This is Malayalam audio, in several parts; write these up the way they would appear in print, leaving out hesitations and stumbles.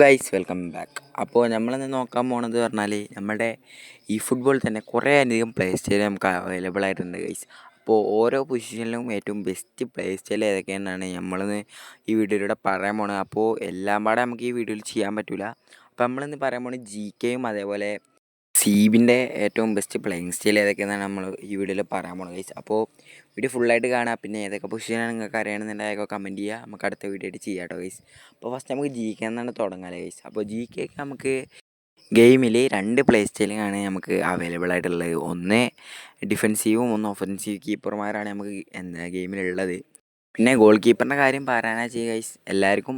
Guys welcome back. അപ്പോൾ നമ്മളിന്ന് നോക്കാൻ പോണത് പറഞ്ഞാൽ നമ്മുടെ ഈ ഫുട്ബോൾ തന്നെ കുറേ അധികം പ്ലേ സ്റ്റൈൽ നമുക്ക് അവൈലബിൾ ആയിട്ടുണ്ട് ഗൈസ്. അപ്പോൾ ഓരോ പൊസിഷനിലും ഏറ്റവും ബെസ്റ്റ് പ്ലേ സ്റ്റൈൽ ഏതൊക്കെയാണെന്നാണ് നമ്മളിന്ന് ഈ വീഡിയോയിലൂടെ പറയാൻ പോണത്. അപ്പോൾ എല്ലാം പാടെ നമുക്ക് ഈ വീഡിയോയിൽ ചെയ്യാൻ പറ്റില്ല. അപ്പോൾ നമ്മളിന്ന് പറയാൻ പോണത് GKയും അതേപോലെ സീബിൻ്റെ ഏറ്റവും ബെസ്റ്റ് പ്ലേയിങ് സ്റ്റൈൽ ഏതൊക്കെയെന്നാണ് നമ്മൾ ഈ വീഡിയോയിൽ പറയാൻ പോകുന്നത് ഗൈസ്. അപ്പോൾ വീഡിയോ ഫുള്ളായിട്ട് കാണാം. പിന്നെ ഏതൊക്കെ പൊസിഷനാണ് നിങ്ങൾക്ക് അറിയണമെന്നുണ്ടെങ്കിൽ കമൻറ്റ് ചെയ്യുക. നമുക്ക് അടുത്ത വീഡിയോ ആയിട്ട് ചെയ്യാം കേട്ടോ ഗൈസ്. അപ്പോൾ ഫസ്റ്റ് നമുക്ക് GK എന്നാണ് തുടങ്ങാല്ലേ ഗൈസ്. അപ്പോൾ GK ഒക്കെ നമുക്ക് ഗെയിമിൽ രണ്ട് പ്ലേ സ്റ്റൈലിങ്ങാണ് നമുക്ക് അവൈലബിൾ ആയിട്ടുള്ളത്. ഒന്ന് ഡിഫെൻസീവും ഒന്ന് ഒഫൻസീവ് കീപ്പർമാരാണ് നമുക്ക് ഗെയിമിലുള്ളത്. പിന്നെ ഗോൾ കീപ്പറിൻ്റെ കാര്യം പറയാനാ ചെയ്യുക ഗൈസ്, എല്ലാവർക്കും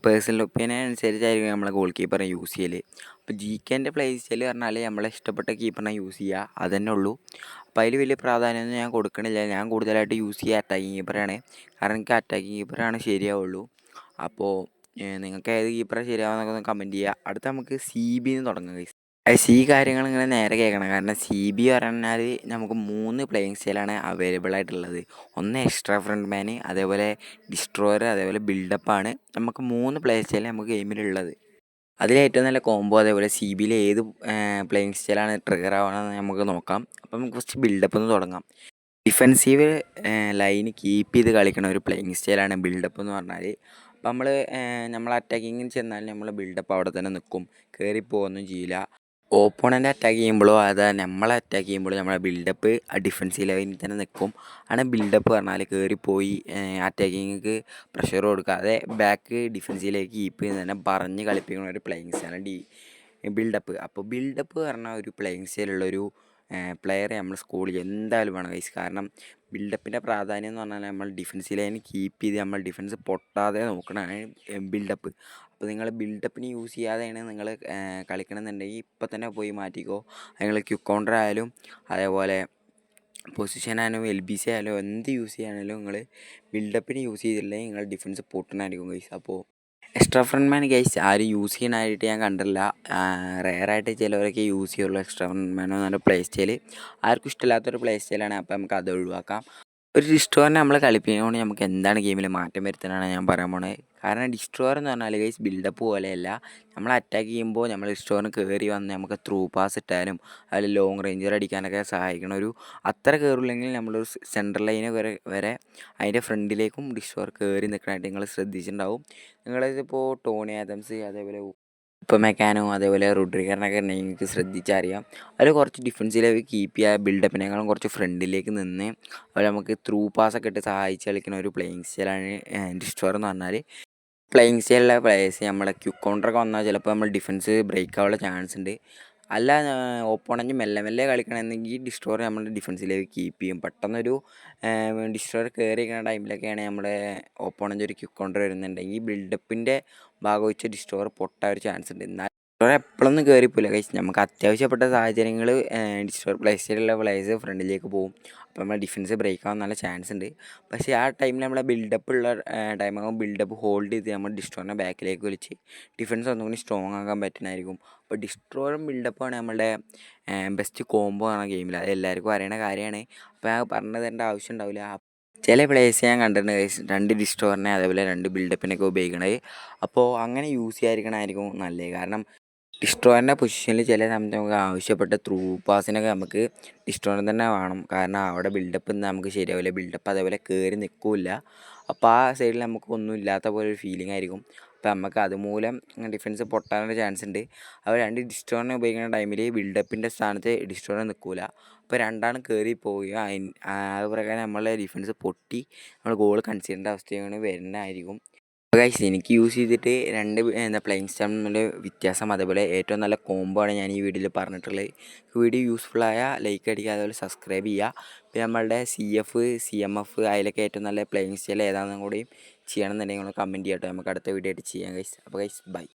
പേഴ്സണൽ ഒപ്പീനിയൻ അനുസരിച്ചായിരിക്കും നമ്മളെ ഗോൾ കീപ്പറെ യൂസ് ചെയ്യൽ. അപ്പോൾ GKൻ്റെ പ്ലേ സ്റ്റൈൽ പറഞ്ഞാൽ നമ്മളെ ഇഷ്ടപ്പെട്ട കീപ്പറിനെ യൂസ് ചെയ്യുക, അതന്നെ ഉള്ളൂ. അപ്പോൾ അതിൽ വലിയ പ്രാധാന്യമൊന്നും ഞാൻ കൊടുക്കണില്ല. ഞാൻ കൂടുതലായിട്ട് യൂസ് ചെയ്യുക അറ്റാക്കിങ് കീപ്പറാണ്. കാരണം എനിക്ക് അറ്റാക്കിങ് കീപ്പറാണ് ശരിയാവുള്ളൂ. അപ്പോൾ നിങ്ങൾക്ക് ഏത് കീപ്പറാണ് ശരിയാവുന്നതൊക്കെ ഒന്ന് കമൻറ്റ് ചെയ്യുക. അടുത്ത നമുക്ക് CBന്ന് തുടങ്ങാം ഗൈസ്. ഈ കാര്യങ്ങൾ ഇങ്ങനെ നേരെ കേൾക്കണം. കാരണം CB പറഞ്ഞാൽ നമുക്ക് 3 പ്ലേയിങ് സ്റ്റൈലാണ് അവൈലബിൾ ആയിട്ടുള്ളത്. ഒന്ന് എക്സ്ട്രാ ഫ്രണ്ട് മാൻ, അതേപോലെ ഡിസ്ട്രോയർ, അതേപോലെ ബിൽഡപ്പാണ്. നമുക്ക് 3 പ്ലേ സ്റ്റൈൽ നമുക്ക് ഗെയിമിലുള്ളത്. അതിലേറ്റവും നല്ല കോംബോ അതേപോലെ CBയിൽ ഏത് പ്ലേയിങ് സ്റ്റൈലാണ് ട്രിഗർ ആവണമെന്ന് നമുക്ക് നോക്കാം. അപ്പം നമുക്ക് ഫസ്റ്റ് ബിൽഡപ്പ് എന്ന് തുടങ്ങാം. ഡിഫെൻസീവ് ലൈന് കീപ്പ് ചെയ്ത് കളിക്കണ ഒരു പ്ലേയിങ് സ്റ്റൈലാണ് ബിൽഡപ്പ് എന്ന് പറഞ്ഞാൽ. അപ്പം നമ്മൾ അറ്റാക്കിങ്ങിന് ചെന്നാൽ നമ്മൾ ബിൽഡപ്പ് അവിടെ തന്നെ നിൽക്കും, കയറിപ്പോവൊന്നും ചെയ്യില്ല. ഓപ്പോണൻ്റ് അറ്റാക്ക് ചെയ്യുമ്പോഴോ നമ്മളെ അറ്റാക്ക് ചെയ്യുമ്പോഴോ നമ്മളെ ബിൽഡപ്പ് ഡിഫെൻസീവ് ലൈനിൽ തന്നെ നിൽക്കും. ആണ് ബിൽഡപ്പ് പറഞ്ഞാൽ കയറിപ്പോയി അറ്റാക്കിങ്ങൾക്ക് പ്രഷർ കൊടുക്കാതെ ബാക്ക് ഡിഫെൻസീവിലേക്ക് കീപ്പ് ചെയ്ത് തന്നെ പറഞ്ഞ് കളിപ്പിക്കുന്ന ഒരു പ്ലേയിങ് സ്റ്റൈലാണ് ബിൽഡപ്പ്. അപ്പോൾ ബിൽഡപ്പ് പറഞ്ഞ ഒരു പ്ലേയിങ് സ്റ്റൈലുള്ളൊരു പ്ലെയറെ നമ്മൾ സ്കൂളിൽ എന്തായാലും വേണം ഗൈസ്. കാരണം ബിൽഡപ്പിൻ്റെ പ്രാധാന്യം എന്ന് പറഞ്ഞാൽ നമ്മൾ ഡിഫെൻസീവ് ലൈന് കീപ്പ് ചെയ്ത് നമ്മൾ ഡിഫെൻസ് പൊട്ടാതെ നോക്കണതാണ് ബിൽഡപ്പ്. അപ്പോൾ നിങ്ങൾ ബിൽഡപ്പിന് യൂസ് ചെയ്യാതെയാണ് നിങ്ങൾ കളിക്കണമെന്നുണ്ടെങ്കിൽ ഇപ്പം തന്നെ പോയി മാറ്റിക്കോ. നിങ്ങൾ ക്വിക്ക് കൗണ്ടർ ആയാലും അതേപോലെ പൊസിഷനായാലും LBC ആയാലും എന്ത് യൂസ് ചെയ്യാനായാലും നിങ്ങൾ ബിൽഡപ്പിന് യൂസ് ചെയ്തില്ലെങ്കിൽ നിങ്ങൾ ഡിഫെൻസ് പൊട്ടണായിരിക്കും ഗൈസ്. അപ്പോൾ എക്സ്ട്രാ ഫ്രണ്ട് മാൻ ഗൈസ് ആരും യൂസ് ചെയ്യാനായിട്ട് ഞാൻ കണ്ടില്ല. റെയറായിട്ട് ചിലവരൊക്കെ യൂസ് ചെയ്യുള്ളൂ എക്സ്ട്രാ ഫ്രണ്ട് മാൻ എന്നൊരു പ്ലേ സ്റ്റൈൽ. ആർക്കും ഇഷ്ടമില്ലാത്തൊരു പ്ലേ സ്റ്റൈലാണ്. അപ്പോൾ നമുക്ക് അത് ഒഴിവാക്കാം. ഒരു ഡിസ്ട്രോയറിനെ നമ്മൾ കളിപ്പിക്കുന്നതുകൊണ്ട് നമുക്ക് എന്താണ് ഗെയിമിൽ മാറ്റം വരുത്താനാണ് ഞാൻ പറയാൻ പോണത്. കാരണം ഡിസ്ട്രോയർ എന്ന് പറഞ്ഞാൽ ഗൈസ് ബിൽഡപ്പ് പോലെയല്ല. നമ്മൾ അറ്റാക്ക് ചെയ്യുമ്പോൾ നമ്മൾ ഡിസ്ട്രോയറിന് കയറി വന്ന് നമുക്ക് ത്രൂ പാസ് ഇട്ടാലും അതിൽ ലോങ് റേഞ്ചർ അടിക്കാനൊക്കെ സഹായിക്കണ ഒരു അത്ര കയറില്ലെങ്കിൽ നമ്മളൊരു സെൻട്രൽ ലൈന് വരെ അതിൻ്റെ ഫ്രണ്ടിലേക്കും ഡിസ്ട്രോയർ കയറി നിൽക്കണമായിട്ട് നിങ്ങൾ ശ്രദ്ധിച്ചിട്ടുണ്ടാവും. നിങ്ങളിതിപ്പോൾ ടോണി ആദംസ് അതേപോലെ മെക്കാനോ അതേപോലെ റോഡ്രിഗറിനൊക്കെ നിങ്ങൾക്ക് ശ്രദ്ധിച്ചറിയാം. അതിൽ കുറച്ച് ഡിഫെൻസിലേക്ക് കീപ്പ് ചെയ്യുക, ബിൽഡപ്പിനേക്കാളും കുറച്ച് ഫ്രണ്ടിലേക്ക് നിന്ന് അതുപോലെ നമുക്ക് ത്രൂ പാസ്സൊക്കെ ഇട്ട് സഹായിച്ച് കളിക്കുന്ന ഒരു പ്ലേയിങ് സ്റ്റൈലാണ് ഡിസ്ട്രോയർ എന്ന് പറഞ്ഞാൽ. പ്ലേയിങ് സ്റ്റൈലിലെ പ്ലേയേഴ്സ് നമ്മളെ ക്വിക്ക് കൗണ്ടറൊക്കെ വന്നാൽ ചിലപ്പോൾ നമ്മൾ ഡിഫെൻസ് ബ്രേക്ക് ആവാനുള്ള ചാൻസ് ഉണ്ട്. അല്ല ഓപ്പോണൻറ്റ് മെല്ലെ മെല്ലെ കളിക്കണമെന്നെങ്കിൽ ഡിസ്ട്രോയർ നമ്മുടെ ഡിഫെൻസിലേക്ക് കീപ്പ് ചെയ്യും. പെട്ടെന്നൊരു ഡിസ്ട്രോയർ കയറിയിരിക്കുന്ന ടൈമിലൊക്കെയാണ് നമ്മുടെ ഓപ്പോണൻറ്റ് ഒരു ക്വിക്ക് കൗണ്ടർ വരുന്നുണ്ടെങ്കിൽ ബിൽഡപ്പിൻ്റെ ഭാഗം വെച്ച് ഡിസ്ട്രോയർ പൊട്ടാൻ ഒരു ചാൻസ് ഉണ്ട്. എന്നാൽ ഡിസ്ട്രോയർ എപ്പോഴൊന്നും കയറിപ്പോയില്ല ഗൈസ്. നമുക്ക് അത്യാവശ്യപ്പെട്ട സാഹചര്യങ്ങൾ ഡിസ്ട്രോയർ പ്ലേ സ്റ്റൈലുള്ള പ്ലേയേഴ്സ് ഫ്രണ്ടിലേക്ക് പോകും. അപ്പോൾ നമ്മുടെ ഡിഫെൻസ് ബ്രേക്ക് ആവാൻ നല്ല ചാൻസ് ഉണ്ട്. പക്ഷേ ആ ടൈമിൽ നമ്മളെ ബിൽഡപ്പ് ഉള്ള ടൈമാകുമ്പോൾ ബിൽഡപ്പ് ഹോൾഡ് ചെയ്ത് നമ്മൾ ഡിസ്ട്രോയറിനെ ബാക്കിലേക്ക് വലിച്ച് ഡിഫെൻസ് ഒന്നുകൂടി സ്ട്രോങ് ആക്കാൻ പറ്റുന്നതായിരിക്കും. അപ്പോൾ ഡിസ്ട്രോയറും ബിൽഡപ്പാണ് നമ്മുടെ ബെസ്റ്റ് കോംബോ ആണ് ഗെയിമിൽ. അത് എല്ലാവർക്കും അറിയണ കാര്യമാണ്. അപ്പോൾ ഞാൻ പറഞ്ഞു തരേണ്ട ആവശ്യം ഉണ്ടാവില്ല. ചില പ്ലേയേഴ്സ് ഞാൻ കണ്ടിട്ടുണ്ട് ഗൈസ് 2 ഡിസ്ട്രോയറിനെ അതേപോലെ 2 ബിൽഡപ്പിനൊക്കെ ഉപയോഗിക്കണത്. അപ്പോൾ അങ്ങനെ യൂസ് ചെയ്യാതിരിക്കണമായിരിക്കും നല്ലത്. കാരണം ഡിസ്ട്രോയറിൻ്റെ പൊസിഷനിൽ ചില സമയത്ത് നമുക്ക് ആവശ്യപ്പെട്ട ത്രൂ പാസിനൊക്കെ നമുക്ക് ഡിസ്ട്രോയർ തന്നെ വേണം. കാരണം അവിടെ ബിൽഡപ്പ് നമുക്ക് ശരിയാവില്ല, ബിൽഡപ്പ് അതേപോലെ കയറി നിൽക്കില്ല. അപ്പോൾ ആ സൈഡിൽ നമുക്ക് ഒന്നും ഇല്ലാത്ത പോലെ ഒരു ഫീലിംഗ് ആയിരിക്കും. അപ്പോൾ നമുക്ക് അതുമൂലം ഡിഫെൻസ് പൊട്ടാനുള്ള ചാൻസ് ഉണ്ട്. അപ്പോൾ 2 ഡിസ്ട്രോയറിനെ ഉപയോഗിക്കുന്ന ടൈമിൽ ബിൽഡപ്പിൻ്റെ സ്ഥാനത്ത് ഡിസ്ട്രോയർ നിൽക്കില്ല. അപ്പോൾ രണ്ടാണ് കയറി പോവുക. അത് പ്രകാരം നമ്മളെ ഡിഫെൻസ് പൊട്ടി നമ്മൾ ഗോൾ കൺസിഡർ ചെയ്യേണ്ട അവസ്ഥയാണ് വരുന്നതായിരിക്കും. അപ്പോൾ ഗൈസ് എനിക്ക് യൂസ് ചെയ്തിട്ട് പ്ലേയിങ് സ്റ്റൈൽ തമ്മിൽ വ്യത്യാസം അതേപോലെ ഏറ്റവും നല്ല കോംബോ ആണ് ഞാൻ ഈ വീഡിയോയിൽ പറഞ്ഞിട്ടുള്ളത്. വീഡിയോ യൂസ്ഫുള്ളായ ലൈക്ക് അടിക്കുക, അതേപോലെ സബ്സ്ക്രൈബ് ചെയ്യുക. പിന്നെ നമ്മളുടെ CF CMF അതിലൊക്കെ ഏറ്റവും നല്ല പ്ലേയിങ് സ്റ്റൈൽ ഏതാണെന്നും കൂടി ചെയ്യണമെന്നുണ്ടെങ്കിൽ നമ്മൾ കമൻറ്റ് ചെയ്യട്ടോ. നമുക്ക് അടുത്ത വീഡിയോ ആയിട്ട് ചെയ്യാം ഗൈസ്. അപ്പോൾ ഗൈസ് ബൈ.